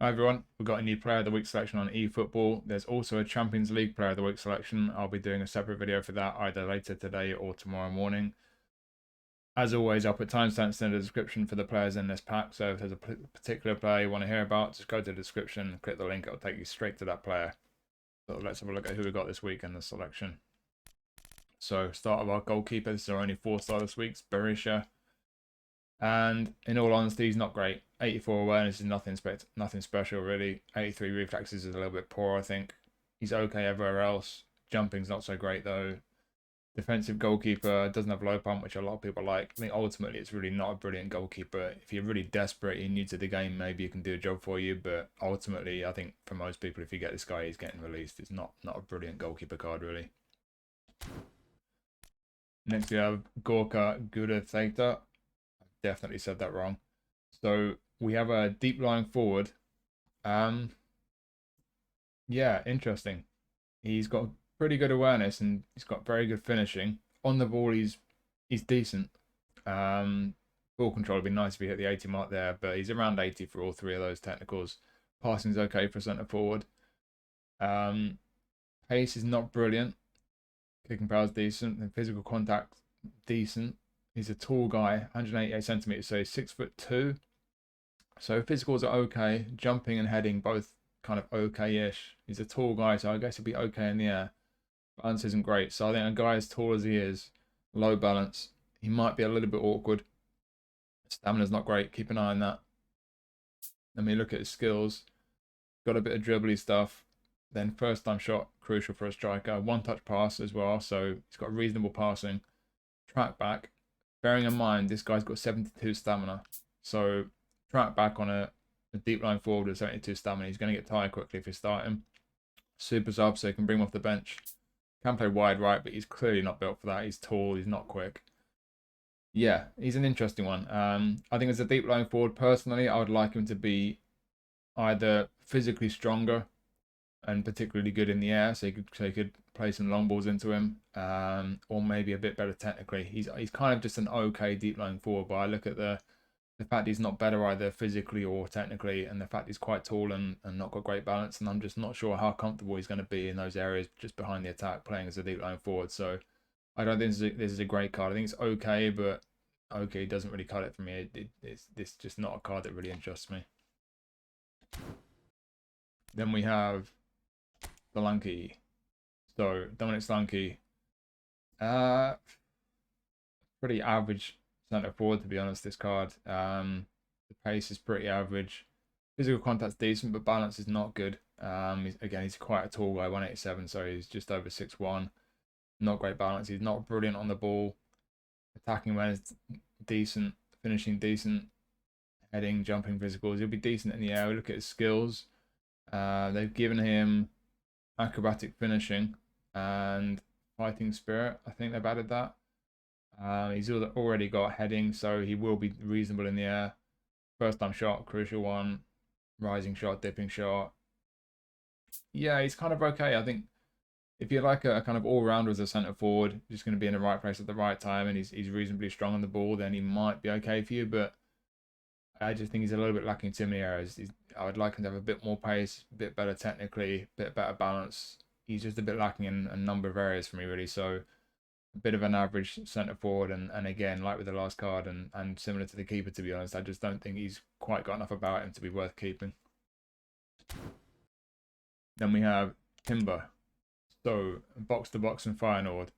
Hi everyone, we've got a new Player of the Week selection on eFootball. There's also a Champions League Player of the Week selection. I'll be doing a separate video for that either later today or tomorrow morning. As always, I'll put timestamps in the description for the players in this pack, so if there's a particular player you want to hear about, just go to the description, click the link, it'll take you straight to that player. So let's have a look at who we got this week in the selection. So start of our goalkeeper, this is our only 4-star this week, Berisha. And in all honesty, he's not great. 84 awareness is nothing special really. 83 reflexes is a little bit poor, I think. He's okay everywhere else. Jumping's not so great though. Defensive goalkeeper, doesn't have low pump, which a lot of people like. I think ultimately it's really not a brilliant goalkeeper. If you're really desperate, you're new to the game, maybe you can do a job for you. But ultimately, I think for most people, if you get this guy, he's getting released. It's not a brilliant goalkeeper card really. Next we have Gorka Guruzeta. Definitely said that wrong. So we have a deep lying forward. Yeah, interesting. He's got pretty good awareness and he's got very good finishing. On the ball, he's decent. Ball control would be nice if he hit the 80 mark there, but he's around 80 for all three of those technicals. Passing's okay for centre forward. Pace is not brilliant. Kicking power is decent. And physical contact, decent. He's a tall guy, 188 centimeters, so he's 6'2". So physicals are okay. Jumping and heading both kind of okay-ish. He's a tall guy, so I guess he'll be okay in the air. Balance isn't great. So I think a guy as tall as he is, low balance, he might be a little bit awkward. Stamina's not great. Keep an eye on that. Let me look at his skills. Got a bit of dribbly stuff. Then first time shot, crucial for a striker. One-touch pass as well, so he's got reasonable passing. Track back. Bearing in mind, this guy's got 72 stamina. So, track back on a deep line forward with 72 stamina. He's going to get tired quickly if you start him. Super sub, so you can bring him off the bench. Can play wide right, but he's clearly not built for that. He's tall, he's not quick. Yeah, he's an interesting one. I think as a deep line forward, personally, I would like him to be either physically stronger and particularly good in the air, so he could play some long balls into him, or maybe a bit better technically. He's kind of just an okay deep line forward, but I look at the fact he's not better either physically or technically, and the fact he's quite tall and not got great balance, and I'm just not sure how comfortable he's going to be in those areas just behind the attack playing as a deep line forward. So I don't think this is a great card. I think it's okay, but okay doesn't really cut it for me. It's just not a card that really interests me. Then we have Solanke. So Dominic Solanke, pretty average centre forward to be honest. This card, the pace is pretty average. Physical contact's decent, but balance is not good. He's quite a tall guy, 187, so he's just over 6'1". Not great balance. He's not brilliant on the ball. Attacking when it's decent, finishing decent, heading, jumping, physicals. He'll be decent in the air. We look at his skills. They've given him acrobatic finishing and fighting spirit. I think they've added that. He's already got heading, so he will be reasonable in the air. First time shot, crucial one. Rising shot, dipping shot. Yeah, he's kind of okay. I think if you're like a kind of all-rounder as a centre forward, just going to be in the right place at the right time, and he's reasonably strong on the ball, then he might be okay for you. But I just think he's a little bit lacking in too many areas. I would like him to have a bit more pace, a bit better technically, a bit better balance. He's just a bit lacking in a number of areas for me, really. So a bit of an average centre forward. And again, like with the last card and similar to the keeper, to be honest, I just don't think he's quite got enough about him to be worth keeping. Then we have Timber. So box to box and Feyenoord.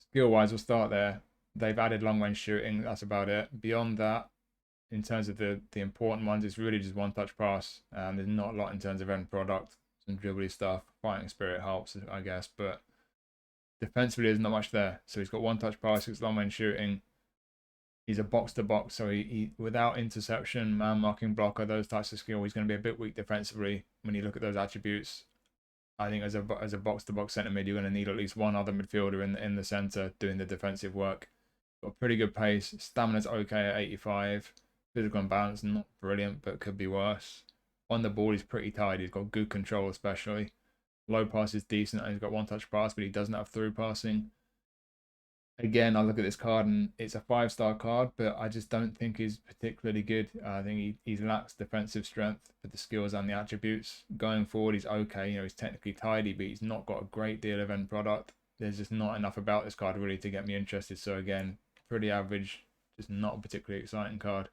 Skill-wise, we'll start there. They've added long-range shooting. That's about it. Beyond that, in terms of the important ones, it's really just one-touch pass. There's not a lot in terms of end product. Some dribbly stuff. Fighting spirit helps, I guess. But defensively, there's not much there. So he's got one-touch pass, 6 long-range shooting. He's a box-to-box, so he without interception, man-marking, blocker, those types of skill, he's going to be a bit weak defensively when you look at those attributes. I think as a box-to-box centre mid, you're going to need at least one other midfielder in the centre doing the defensive work. Got pretty good pace. Stamina's okay at 85. Physical and balance, not brilliant, but could be worse. On the ball, he's pretty tight. He's got good control, especially. Low pass is decent, and he's got one-touch pass, but he doesn't have through passing. Again, I look at this card and it's a 5-star card, but I just don't think he's particularly good. I think he lacks defensive strength for the skills and the attributes. Going forward, he's okay. You know, he's technically tidy, but he's not got a great deal of end product. There's just not enough about this card really to get me interested. So again, pretty average, just not a particularly exciting card.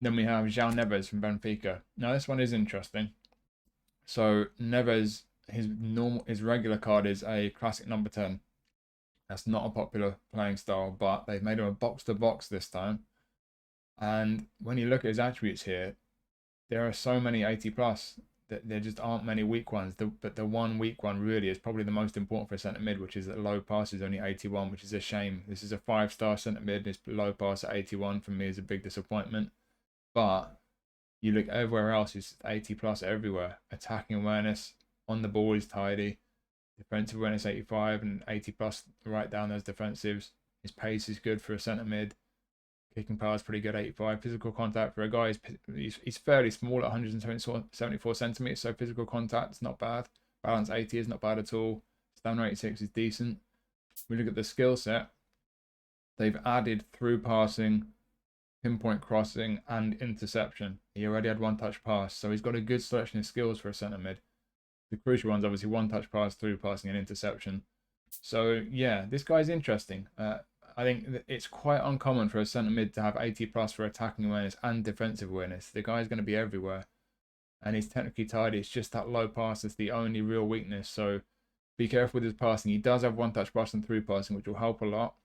Then we have João Neves from Benfica. Now this one is interesting. So Neves, his regular card is a classic number 10. That's not a popular playing style, but they've made him a box-to-box this time. And when you look at his attributes here, there are so many 80 plus that there just aren't many weak ones. But the one weak one really is probably the most important for a centre mid, which is that low pass is only 81, which is a shame. This is a 5-star centre mid. This low pass at 81 for me is a big disappointment. But you look everywhere else, it's 80 plus everywhere. Attacking awareness on the ball is tidy. Defensive awareness 85 and 80 plus right down those defensives. His pace is good for a centre mid. Kicking power is pretty good, 85. Physical contact for a guy, he's fairly small at 174 centimeters, so physical contact is not bad. Balance 80 is not bad at all. Stamina 86 is decent. We look at the skill set. They've added through passing, pinpoint crossing, and interception. He already had one-touch pass, so he's got a good selection of skills for a centre mid. The crucial ones, obviously, one-touch pass, through passing, and interception. So, yeah, this guy's interesting. I think it's quite uncommon for a centre mid to have 80 plus for attacking awareness and defensive awareness. The guy's going to be everywhere. And he's technically tidy. It's just that low pass that's the only real weakness. So, be careful with his passing. He does have one-touch pass and through passing, which will help a lot.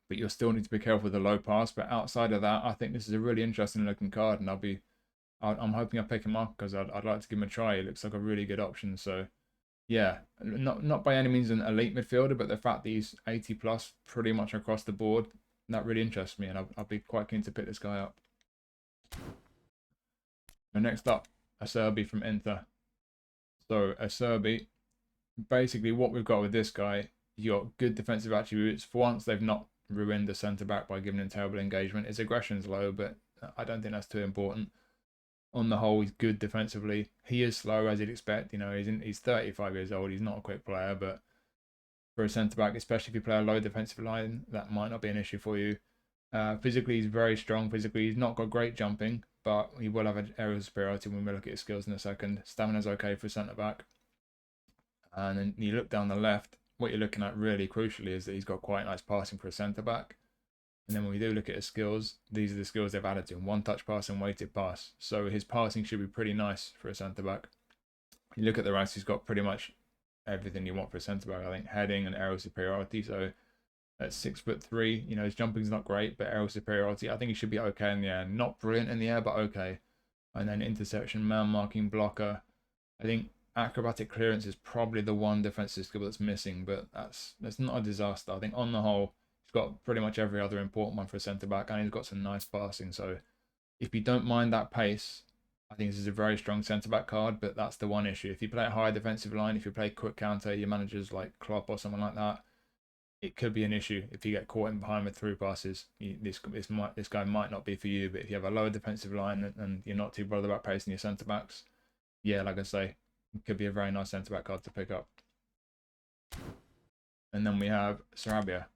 But you'll still need to be careful with the low pass. But outside of that, I think this is a really interesting looking card. And I'm hoping I pick him up because I'd like to give him a try. He looks like a really good option. So, yeah, not by any means an elite midfielder, but the fact that he's 80 plus pretty much across the board, that really interests me. And I'll be quite keen to pick this guy up. So next up, Acerbi from Inter. So Acerbi, basically what we've got with this guy, you got good defensive attributes. For once, they've not ruined the centre-back by giving him terrible engagement. His aggression's low, but I don't think that's too important. On the whole, he's good defensively. He is slow, as you'd expect. You know, he's 35 years old. He's not a quick player, but for a centre-back, especially if you play a low defensive line, that might not be an issue for you. Physically, he's very strong. Physically, he's not got great jumping, but he will have an aerial superiority when we look at his skills in a second. Stamina's okay for centre-back. And then you look down the left, what you're looking at really crucially is that he's got quite nice passing for a centre-back. And then when we do look at his skills, these are the skills they've added to him. One-touch pass and weighted pass. So his passing should be pretty nice for a centre-back. You look at the rest, he's got pretty much everything you want for a centre-back. I think heading and aerial superiority. So at 6'3", you know, his jumping's not great, but aerial superiority, I think he should be okay in the air. Not brilliant in the air, but okay. And then interception, man marking, blocker. I think acrobatic clearance is probably the one defensive skill that's missing, but that's not a disaster. I think on the whole, he's got pretty much every other important one for a centre-back, and he's got some nice passing. So if you don't mind that pace, I think this is a very strong centre-back card, but that's the one issue. If you play a high defensive line, if you play quick counter, your managers like Klopp or someone like that, it could be an issue if you get caught in behind with through passes. This guy might not be for you, but if you have a lower defensive line and you're not too bothered about pacing your centre-backs, yeah, like I say, it could be a very nice centre-back card to pick up. And then we have Sarabia.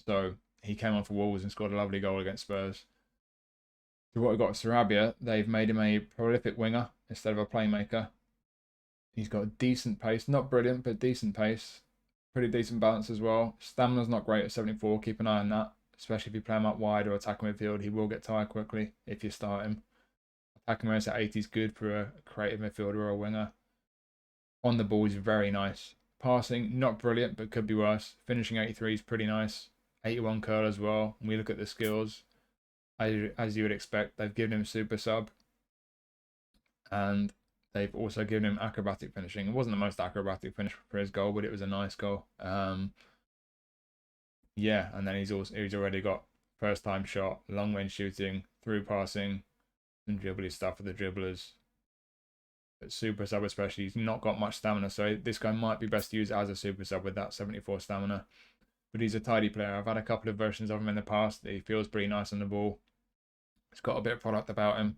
So he came on for Wolves and scored a lovely goal against Spurs. So what we've got with Sarabia, they've made him a prolific winger instead of a playmaker. He's got decent pace, not brilliant, but decent pace. Pretty decent balance as well. Stamina's not great at 74. Keep an eye on that, especially if you play him out wide or attacking midfield. He will get tired quickly if you start him. Attacking awareness at 80 is good for a creative midfielder or a winger. On the ball, he's very nice. Passing, not brilliant, but could be worse. Finishing 83 is pretty nice. 81 curl as well. When we look at the skills, as you would expect, they've given him super sub. And they've also given him acrobatic finishing. It wasn't the most acrobatic finish for his goal, but it was a nice goal. Yeah, and then he's already got first time shot, long range shooting, through passing, and dribbly stuff for the dribblers. But super sub especially, he's not got much stamina, so this guy might be best used as a super sub with that 74 stamina. But he's a tidy player. I've had a couple of versions of him in the past. He feels pretty nice on the ball. He's got a bit of product about him.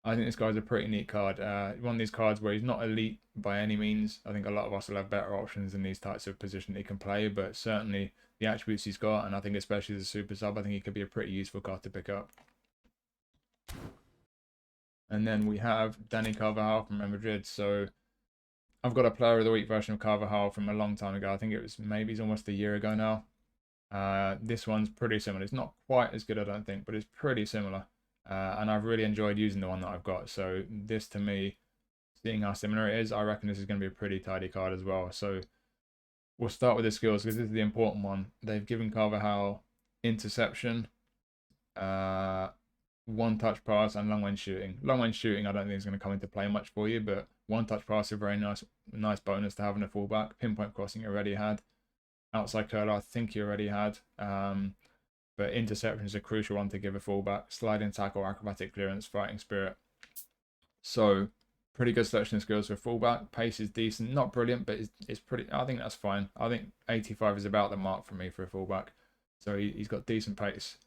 I think this guy's a pretty neat card. One of these cards where he's not elite by any means. I think a lot of us will have better options in these types of positions he can play, but certainly the attributes he's got, and I think especially as a super sub, I think he could be a pretty useful card to pick up. And then we have Dani Carvajal from Real Madrid. So I've got a Player of the Week version of Carvajal from a long time ago. I think it was maybe it's almost a year ago now. This one's pretty similar. It's not quite as good, I don't think, but it's pretty similar. And I've really enjoyed using the one that I've got. So this, to me, seeing how similar it is, I reckon this is going to be a pretty tidy card as well. So we'll start with the skills because this is the important one. They've given Carvajal interception, one-touch pass, and long-range shooting. Long-range shooting, I don't think is going to come into play much for you, but one-touch pass is a very nice bonus to have in a fullback. Pinpoint crossing you already had. Outside curler, I think you already had. But interception is a crucial one to give a fullback. Sliding tackle, acrobatic clearance, fighting spirit. So pretty good selection of skills for a fullback. Pace is decent, not brilliant, but it's pretty. I think that's fine. I think 85 is about the mark for me for a fullback. So he's got decent pace.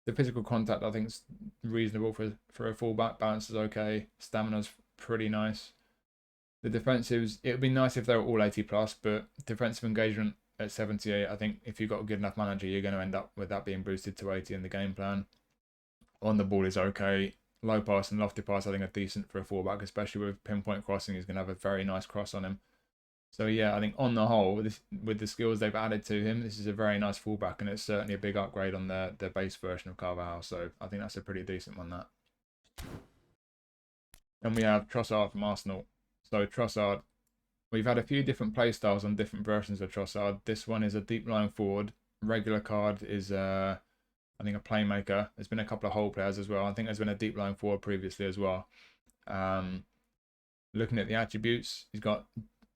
The physical contact, I think, is reasonable for a fullback. Balance is okay. Stamina's pretty nice. The defensives, it would be nice if they were all 80 plus, but defensive engagement at 78, I think if you've got a good enough manager, you're going to end up with that being boosted to 80 in the game plan. On the ball is okay. Low pass and lofty pass, I think, are decent for a fullback, especially with pinpoint crossing. He's going to have a very nice cross on him. So yeah, I think on the whole, with the skills they've added to him, this is a very nice fullback, and it's certainly a big upgrade on their base version of Carvajal. So I think that's a pretty decent one, that. Then we have Trossard from Arsenal. So Trossard, we've had a few different play styles on different versions of Trossard. This one is a deep line forward. Regular card is, I think, a playmaker. There's been a couple of hole players as well. I think there's been a deep line forward previously as well. Looking at the attributes, he's got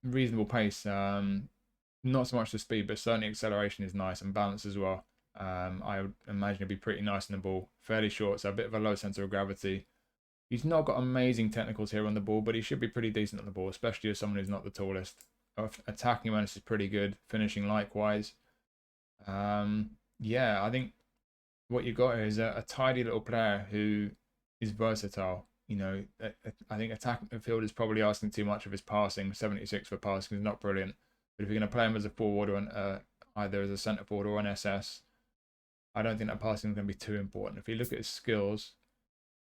reasonable pace. Not so much the speed, but certainly acceleration is nice, and balance as well. I would imagine it'd be pretty nice on the ball. Fairly short, so a bit of a low center of gravity. He's not got amazing technicals here on the ball, but he should be pretty decent on the ball, especially as someone who's not the tallest. Attacking awareness is pretty good. Finishing likewise. Yeah, I think what you got here is a tidy little player who is versatile. You know, I think attacking midfield is probably asking too much of his passing. 76 for passing is not brilliant. But if you're going to play him as a forward or either as a centre forward or an SS, I don't think that passing is going to be too important. If you look at his skills,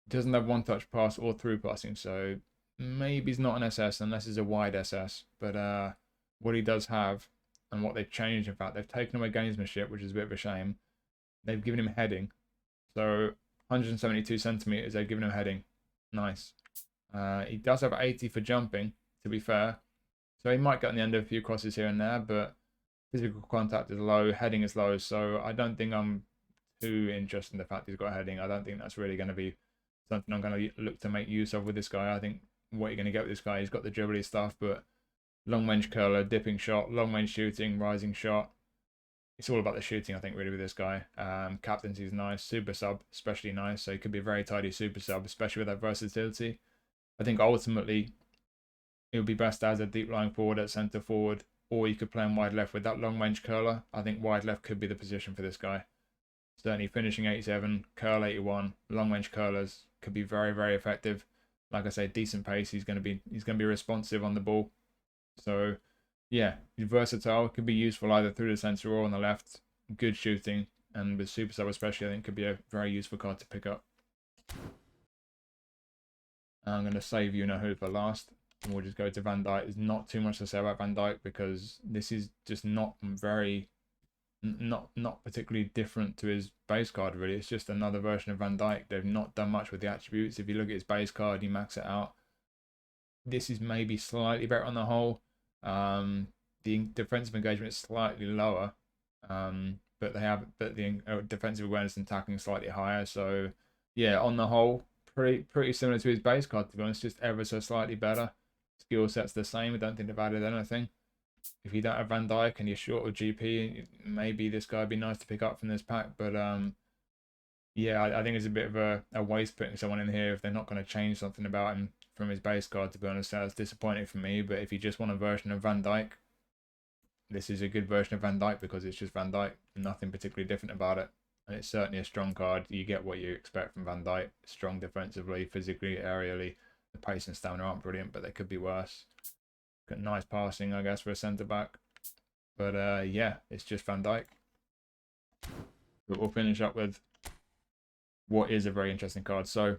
he doesn't have one-touch pass or through passing, so maybe he's not an SS unless he's a wide SS. But what he does have, and what they've changed, in fact, they've taken away gamesmanship, which is a bit of a shame. They've given him heading. So 172 centimetres, they've given him heading. Nice. He does have 80 for jumping, to be fair. So he might get on the end of a few crosses here and there, but physical contact is low, heading is low, so I don't think I'm too interested in the fact he's got heading. I don't think that's really going to be something I'm going to look to make use of with this guy. I think what you're going to get with this guy, he's got the dribbly stuff, but long range curler, dipping shot, long range shooting, rising shot. It's all about the shooting, I think, really, with this guy. Captaincy is nice. Super sub, especially nice. So he could be a very tidy super sub, especially with that versatility. I think ultimately it would be best as a deep line forward at centre forward, or you could play him wide left with that long range curler. I think wide left could be the position for this guy. Certainly finishing 87, curl 81, long range curlers could be very, very effective. Like I say, decent pace. He's going to be responsive on the ball. So yeah, he's versatile. Could be useful either through the centre or on the left. Good shooting, and with super sub especially, I think could be a very useful card to pick up. I'm going to save you know who for last, and we'll just go to Van Dijk. There's not too much to say about Van Dijk because this is just not particularly different to his base card, really. It's just another version of Van Dijk. They've not done much with the attributes. If you look at his base card, you max it out. This is maybe slightly better on the whole. The defensive engagement is slightly lower, but the defensive awareness and tackling is slightly higher. So yeah, on the whole, pretty similar to his base card, to be honest, just ever so slightly better. Skill set's the same. I don't think they've added anything. If you don't have Van Dijk and you're short of GP, maybe this guy would be nice to pick up from this pack. But yeah, I think it's a bit of a waste putting someone in here if they're not going to change something about him from his base card, to be honest. That's disappointing for me. But if you just want a version of Van Dijk, this is a good version of Van Dijk because it's just Van Dijk, nothing particularly different about it. and it's certainly a strong card. You get what you expect from Van Dijk. Strong defensively, physically, aerially. The pace and stamina aren't brilliant, but they could be worse. Got nice passing, I guess, for a centre-back. But yeah, it's just Van Dijk. But we'll finish up with what is a very interesting card. So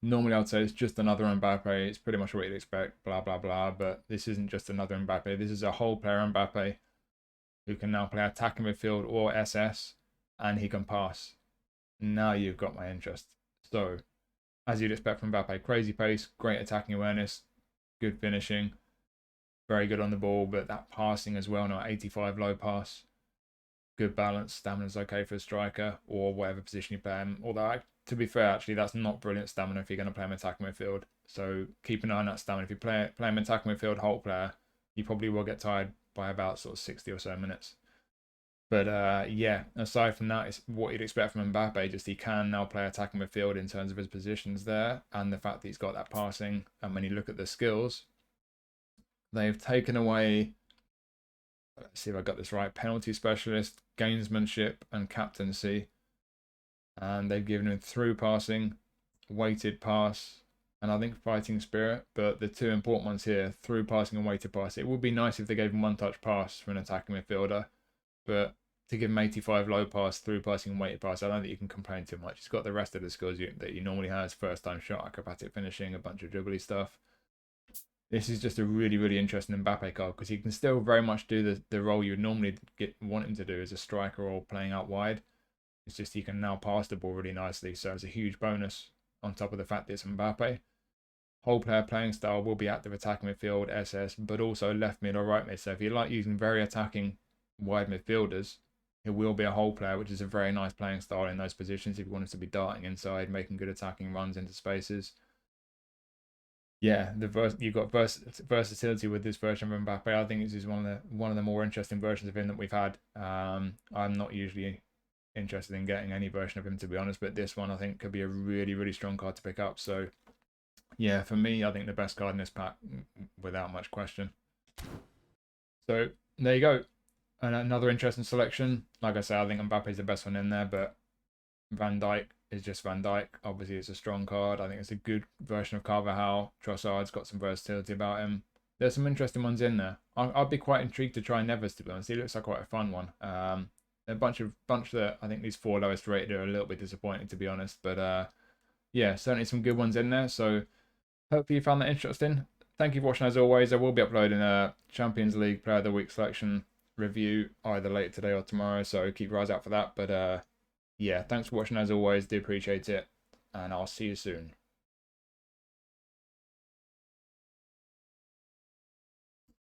normally I would say it's just another Mbappé. It's pretty much what you'd expect, blah, blah, blah. But this isn't just another Mbappé. This is a whole player Mbappé who can now play attacking midfield or SS, and he can pass. Now you've got my interest. So, as you'd expect from Mbappé, crazy pace, great attacking awareness, good finishing, very good on the ball, but that passing as well, not 85 low pass. Good balance, stamina's okay for a striker or whatever position you play him. Although, to be fair, actually, that's not brilliant stamina if you're going to play him attacking midfield. So keep an eye on that stamina. If you play him attacking midfield, Holt player, you probably will get tired by about sort of 60 or so minutes. But yeah, aside from that, it's what you'd expect from Mbappé. Just he can now play attacking midfield in terms of his positions there, and the fact that he's got that passing. And when you look at the skills, they've taken away, let's see if I got this right, penalty specialist, gamesmanship, and captaincy. And they've given him through passing, weighted pass, and I think fighting spirit. But the two important ones here, through passing and weighted pass. It would be nice if they gave him one-touch pass for an attacking midfielder, but to give him 85 low pass, through passing and weighted pass, I don't think you can complain too much. He's got the rest of the skills that you normally has: first-time shot, acrobatic finishing, a bunch of dribbly stuff. This is just a really, really interesting Mbappé card because he can still very much do the role you would normally want him to do as a striker or playing out wide. It's just he can now pass the ball really nicely, so it's a huge bonus on top of the fact that it's Mbappé. Whole player playing style will be active attacking midfield, SS, but also left mid or right mid. So if you like using very attacking wide midfielders, it will be a whole player, which is a very nice playing style in those positions if you want us to be darting inside, making good attacking runs into spaces. Yeah, you've got versatility with this version of Mbappé. I think this is one of the more interesting versions of him that we've had. I'm not usually interested in getting any version of him, to be honest, but this one I think could be a really, really strong card to pick up. So yeah, for me, I think the best card in this pack without much question. So there you go. And another interesting selection. Like I say, I think Mbappe's the best one in there, but Van Dijk is just Van Dijk. Obviously, it's a strong card. I think it's a good version of Carvajal. Trossard's got some versatility about him. There's some interesting ones in there. I'd be quite intrigued to try Neves, to be honest. He looks like quite a fun one. A bunch that I think these four lowest rated are a little bit disappointing, to be honest. But yeah, certainly some good ones in there. So hopefully you found that interesting. Thank you for watching as always. I will be uploading a Champions League Player of the Week selection review either later today or tomorrow. So keep your eyes out for that. But yeah, thanks for watching as always. Do appreciate it. And I'll see you soon.